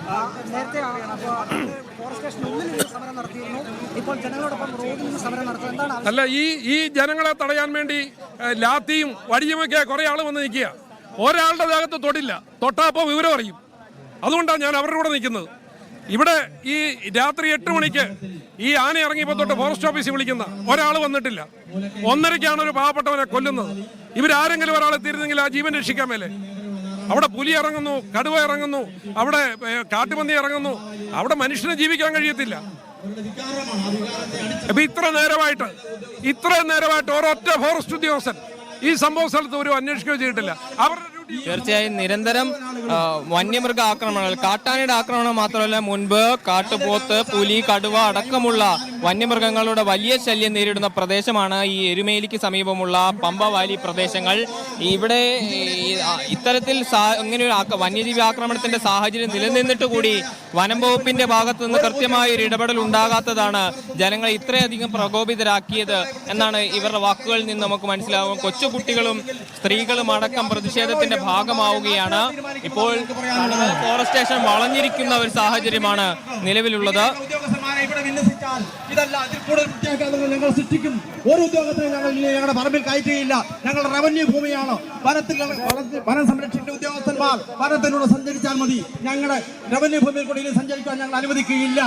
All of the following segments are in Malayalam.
നേരത്തെ ഫോറസ്റ്റ് സ്റ്റേഷനുള്ളിൽ സമരം നടത്തിയിരുന്നു, ഇപ്പോൾ ജനങ്ങളോടൊപ്പം റോഡിൽ നിന്ന് സമരം നടത്തുന്നത് എന്താണ്? അല്ല, ഈ ജനങ്ങളെ തടയാൻ വേണ്ടി ലാത്തിയും വടിയുമൊക്കെ കുറെ ആൾ വന്ന് നിൽക്കുക. ഒരാളുടെ ദേഹത്ത് തൊടില്ല, തൊട്ടാപ്പോൾ വിവരം അറിയും. അതുകൊണ്ടാണ് ഞാൻ അവരുടെ കൂടെ നിൽക്കുന്നത്. ഇവിടെ ഈ രാത്രി 8 മണിക്ക് ഈ ആന ഇറങ്ങിയപ്പോൾ തൊട്ട് ഫോറസ്റ്റ് ഓഫീസിൽ വിളിക്കുന്ന ഒരാൾ വന്നിട്ടില്ല. 1:30ക്കാണ് ഒരു പാവപ്പെട്ടവനെ കൊല്ലുന്നത്. ഇവരാരെങ്കിലും ഒരാളെ തീരുന്നെങ്കിൽ ആ ജീവൻ രക്ഷിക്കാൻ മേലെ. അവിടെ പുലി ഇറങ്ങുന്നു, കടുവ ഇറങ്ങുന്നു, അവിടെ കാട്ടുപന്നി ഇറങ്ങുന്നു. അവിടെ മനുഷ്യനെ ജീവിക്കാൻ കഴിയത്തില്ല. അപ്പൊ ഇത്രയും നേരമായിട്ട് ഒരൊറ്റ ഫോറസ്റ്റ് ഉദ്യോഗസ്ഥൻ ഈ സംഭവ സ്ഥലത്ത് ഒരു അന്വേഷിക്കുകയോ ചെയ്തിട്ടില്ല. അവരുടെ തീർച്ചയായും നിരന്തരം വന്യമൃഗ ആക്രമണങ്ങൾ, കാട്ടാനയുടെ ആക്രമണം മാത്രമല്ല, മുൻപ് കാട്ടുപോത്ത്, പുലി, കടുവ അടക്കമുള്ള വന്യമൃഗങ്ങളുടെ വലിയ ശല്യം നേരിടുന്ന പ്രദേശമാണ് ഈ എരുമേലിക്ക് സമീപമുള്ള പമ്പ വാലി പ്രദേശങ്ങൾ. ഇവിടെ ഇത്തരത്തിൽ ഇങ്ങനെ ഒരു വന്യജീവി ആക്രമണത്തിന്റെ സാഹചര്യം നിലനിന്നിട്ട് കൂടി വനം വകുപ്പിന്റെ ഭാഗത്തു നിന്ന് കൃത്യമായ ഒരു ഇടപെടൽ ഉണ്ടാകാത്തതാണ് ജനങ്ങളെ ഇത്രയധികം പ്രകോപിതരാക്കിയത് എന്നാണ് ഇവരുടെ വാക്കുകളിൽ നിന്ന് നമുക്ക് മനസ്സിലാവും. കൊച്ചുകുട്ടികളും സ്ത്രീകളും അടക്കം പ്രതിഷേധത്തിന്റെ ഭാഗമാവുകയാണ്. ഇപ്പോൾ ഫോറസ്റ്റ് സ്റ്റേഷൻ വളഞ്ഞിരിക്കുന്ന ഒരു സാഹചര്യമാണ് നിലവിലുള്ളത്. ഞങ്ങൾ സൃഷ്ടിക്കും. ഒരു ഉദ്യോഗസ്ഥരെ ഞങ്ങളുടെ പറമ്പിൽ കയറ്റുകയില്ല. ഞങ്ങളുടെ റവന്യൂ ഭൂമിയാണ്. വനം സംരക്ഷിക്കുന്ന ഉദ്യോഗസ്ഥന്മാർ വനത്തിലൂടെ സഞ്ചരിച്ചാൽ മതി. ഞങ്ങളുടെ റവന്യൂ ഭൂമിയിൽ കൂടി സഞ്ചരിക്കാൻ ഞങ്ങൾ അനുവദിക്കുകയില്ല.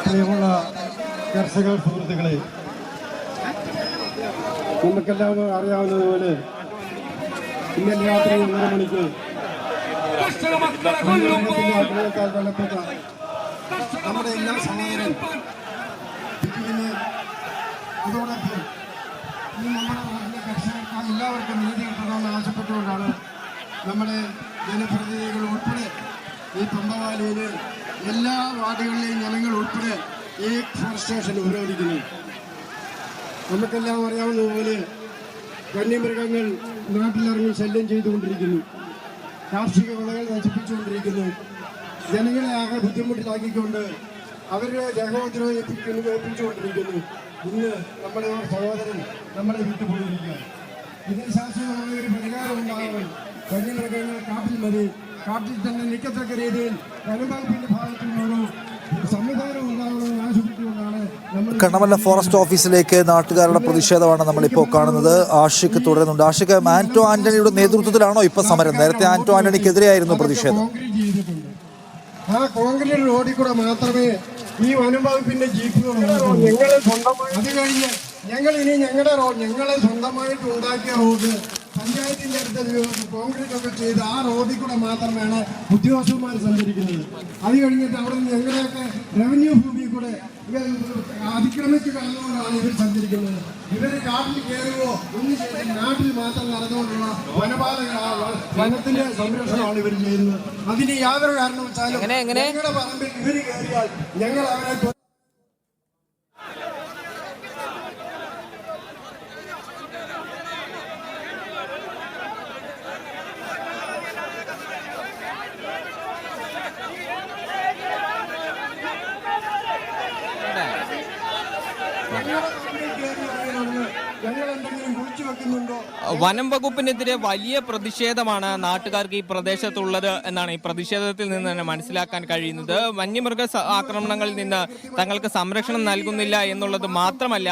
പ്രിയമുള്ള കർഷക സുഹൃത്തുക്കളെ, നമുക്കെല്ലാം അറിയാവുന്നതുപോലെ ഇന്നലെ രാത്രി 1:30 മണിക്ക് ആക്രമണത്താൽ കൊല്ലപ്പെട്ട നമ്മുടെ എല്ലാ സഹോദരൻ അതോടൊപ്പം ഈ നമ്മുടെ നാട്ടിലെ കർഷകർക്ക് എല്ലാവർക്കും നീതി കിട്ടണമെന്ന് ആവശ്യപ്പെട്ടുകൊണ്ടാണ് നമ്മുടെ ജനപ്രതിനിധികൾ ഉൾപ്പെടെ ഈ പമ്പവാലിയിലെ എല്ലാ വാർഡുകളിലെയും ജനങ്ങൾ ഉൾപ്പെടെ ഈ ഫോറസ്റ്റ് സ്റ്റേഷൻ ഉപരോധിക്കുന്നു. നമുക്കെല്ലാം അറിയാവുന്നതുപോലെ വന്യമൃഗങ്ങൾ നാട്ടിലിറങ്ങി ശല്യം ചെയ്തുകൊണ്ടിരിക്കുന്നു. കാർഷിക വിളകൾ നശിപ്പിച്ചുകൊണ്ടിരിക്കുന്നു. ജനങ്ങളെ ആകെ ബുദ്ധിമുട്ടിലാക്കിക്കൊണ്ട് അവരുടെ ദേഹോദ്രവം ഏൽപ്പിച്ചുകൊണ്ടിരിക്കുന്നു. ഇന്ന് നമ്മുടെ സഹോദരൻ നമ്മളെ വിട്ടുപോയിരിക്കുക. ഇതിന് ശാശ്വതമായ ഒരു പരിഹാരം ഉണ്ടാകണം. വന്യമൃഗങ്ങൾ കാട്ടിൽ മതി. കാട്ടിൽ തന്നെ നിൽക്കത്തക്ക രീതിയിൽ വനംവകുപ്പിന്റെ ഭാഗത്തു നിന്നൊരു സംവിധാനം ഉണ്ടാകണമെന്ന് ആവശ്യപ്പെട്ടുകൊണ്ടാണ് കണ്ണമല ഫോറസ്റ്റ് ഓഫീസിലേക്ക് നാട്ടുകാരുടെ പ്രതിഷേധമാണ് നമ്മളിപ്പോൾ കാണുന്നത്. ആഷിഖ് തുടരുന്നുണ്ട്. ആഷിഖ്, ആന്റോ ആന്റണിയുടെ നേതൃത്വത്തിലാണോ ഇപ്പൊ സമരം? നേരത്തെ ആന്റോ ആന്റണിക്കെതിരെയായിരുന്നു പ്രതിഷേധം. ആ കോൺക്രീറ്റ് റോഡിൽ കൂടെ മാത്രമേ ഈ വനംവകുപ്പിന്റെ ജീപ്പുകൾ ഞങ്ങളെ സ്വന്തമായി, അത് കഴിഞ്ഞ് ഞങ്ങളെ സ്വന്തമായിട്ട് ഉണ്ടാക്കിയ റോഡ് പഞ്ചായത്തിന്റെ അടുത്ത് കോൺക്രീറ്റ് ഒക്കെ ചെയ്ത് ആ റോഡിൽ കൂടെ മാത്രമാണ് ഉദ്യോഗസ്ഥന്മാർ സഞ്ചരിക്കുന്നത്. അത് കഴിഞ്ഞിട്ട് അവിടെ നിന്ന് ഞങ്ങളുടെയൊക്കെ റവന്യൂ ഭൂമി കൂടെ അതിക്രമിച്ച് കടന്നുകൊണ്ടാണ് ഇവർ സഞ്ചരിക്കുന്നത്. ഇവര് കാട്ടിൽ കയറുകയോ ഒന്നും ചെയ്ത് നാട്ടിൽ മാത്രം നടന്നുകൊണ്ടുള്ള വനത്തിന്റെ സംരക്ഷണമാണ് ഇവർ ചെയ്യുന്നത്. അതിന് യാതൊരു കാരണവശാലും ഞങ്ങളുടെ പറമ്പിൽ ഇവർ കയറിയാൽ ഞങ്ങൾ അവരെ വനം വകുപ്പിനെതിരെ വലിയ പ്രതിഷേധമാണ് നാട്ടുകാർക്ക് ഈ പ്രദേശത്തുള്ളത് എന്നാണ് ഈ പ്രതിഷേധത്തിൽ നിന്ന് തന്നെ മനസ്സിലാക്കാൻ കഴിയുന്നത്. വന്യമൃഗ ആക്രമണങ്ങളിൽ നിന്ന് തങ്ങൾക്ക് സംരക്ഷണം നൽകുന്നില്ല എന്നുള്ളത് മാത്രമല്ല,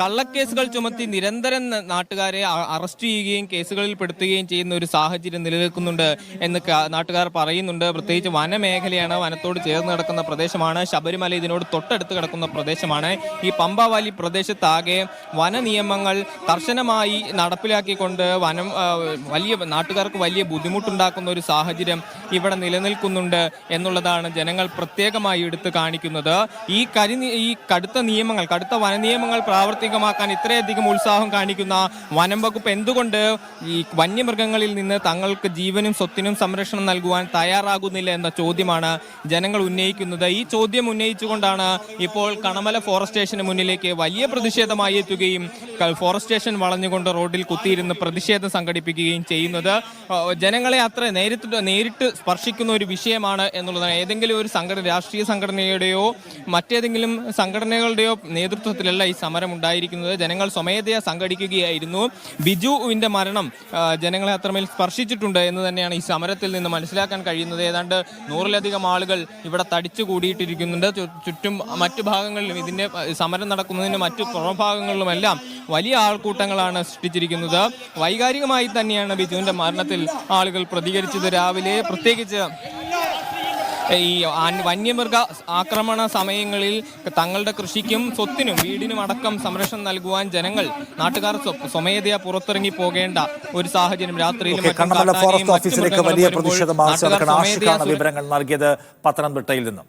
കള്ളക്കേസുകൾ ചുമത്തി നിരന്തരം നാട്ടുകാരെ അറസ്റ്റ് ചെയ്യുകയും കേസുകളിൽ പെടുത്തുകയും ചെയ്യുന്ന ഒരു സാഹചര്യം നിലനിൽക്കുന്നുണ്ട് എന്ന് നാട്ടുകാർ പറയുന്നുണ്ട്. പ്രത്യേകിച്ച് വനമേഖലയാണ്, വനത്തോട് ചേർന്ന് കിടക്കുന്ന പ്രദേശമാണ്. ശബരിമല ഇതിനോട് തൊട്ടടുത്ത് കിടക്കുന്ന പ്രദേശമാണ്. ഈ പമ്പാവാലി പ്രദേശത്താകെ വന നിയമങ്ങൾ കർശനമായി നടപ്പിലാക്കിക്കൊണ്ട് നാട്ടുകാർക്ക് വലിയ ബുദ്ധിമുട്ടുണ്ടാക്കുന്ന ഒരു സാഹചര്യം ഇവിടെ നിലനിൽക്കുന്നുണ്ട് എന്നുള്ളതാണ് ജനങ്ങൾ പ്രത്യേകമായി എടുത്തു കാണിക്കുന്നത്. ഈ കടുത്ത വന നിയമങ്ങൾ പ്രാവർത്തികമാക്കാൻ ഇത്രയധികം ഉത്സാഹം കാണിക്കുന്ന വനം വകുപ്പ് എന്തുകൊണ്ട് ഈ വന്യമൃഗങ്ങളിൽ നിന്ന് തങ്ങൾക്ക് ജീവനും സ്വത്തിനും സംരക്ഷണം നൽകുവാൻ തയ്യാറാകുന്നില്ല എന്ന ചോദ്യമാണ് ജനങ്ങൾ ഉന്നയിക്കുന്നത്. ഈ ചോദ്യം ഉന്നയിച്ചുകൊണ്ടാണ് ഇപ്പോൾ കണമല ഫോറസ്റ്റ് സ്റ്റേഷന് മുന്നിലേക്ക് വലിയ പ്രതിഷേധമായി എത്തുകയും ഫോറസ്റ്റ് സ്റ്റേഷൻ വളഞ്ഞുകൊണ്ട് എടുത്തുകൊണ്ട് റോഡിൽ കുത്തിയിരുന്ന് പ്രതിഷേധം സംഘടിപ്പിക്കുകയും ചെയ്യുന്നത്. ജനങ്ങളെ അത്ര നേരിട്ട് സ്പർശിക്കുന്ന ഒരു വിഷയമാണ് എന്നുള്ളതാണ്. ഏതെങ്കിലും ഒരു രാഷ്ട്രീയ സംഘടനയുടെയോ മറ്റേതെങ്കിലും സംഘടനകളുടെയോ നേതൃത്വത്തിലല്ല ഈ സമരം ഉണ്ടായിരിക്കുന്നത്. ജനങ്ങൾ സ്വമേധയാ സംഘടിക്കുകയായിരുന്നു. ബിജുവിന്റെ മരണം ജനങ്ങളെ അത്രമേൽ സ്പർശിച്ചിട്ടുണ്ട് എന്ന് തന്നെയാണ് ഈ സമരത്തിൽ നിന്ന് മനസ്സിലാക്കാൻ കഴിയുന്നത്. ഏതാണ്ട് 100-ലധികം ആളുകൾ ഇവിടെ തടിച്ചു കൂടിയിട്ടിരിക്കുന്നുണ്ട്. ചുറ്റും മറ്റു ഭാഗങ്ങളിലും ഇതിന്റെ സമരം നടക്കുന്നതിന് മറ്റു പുറംഭാഗങ്ങളിലുമെല്ലാം വലിയ ആൾക്കൂട്ടങ്ങളാണ് സൃഷ്ടിച്ചിരിക്കുന്നത്. വൈകാരികമായി തന്നെയാണ് ബിജുവിന്റെ മരണത്തിൽ ആളുകൾ പ്രതികരിച്ചത്. രാവിലെ പ്രത്യേകിച്ച് ഈ വന്യമൃഗ ആക്രമണ സമയങ്ങളിൽ തങ്ങളുടെ കൃഷിക്കും സ്വത്തിനും വീടിനും അടക്കം സംരക്ഷണം നൽകുവാൻ നാട്ടുകാർ സ്വമേധയാ പുറത്തിറങ്ങി പോകേണ്ട ഒരു സാഹചര്യം രാത്രിയിലും ഫോറസ്റ്റ് ഓഫീസിലേക്ക് വലിയ പ്രതിഷേധം വിവരങ്ങൾ നൽകിയത് പത്തനംതിട്ടയിൽ നിന്നും.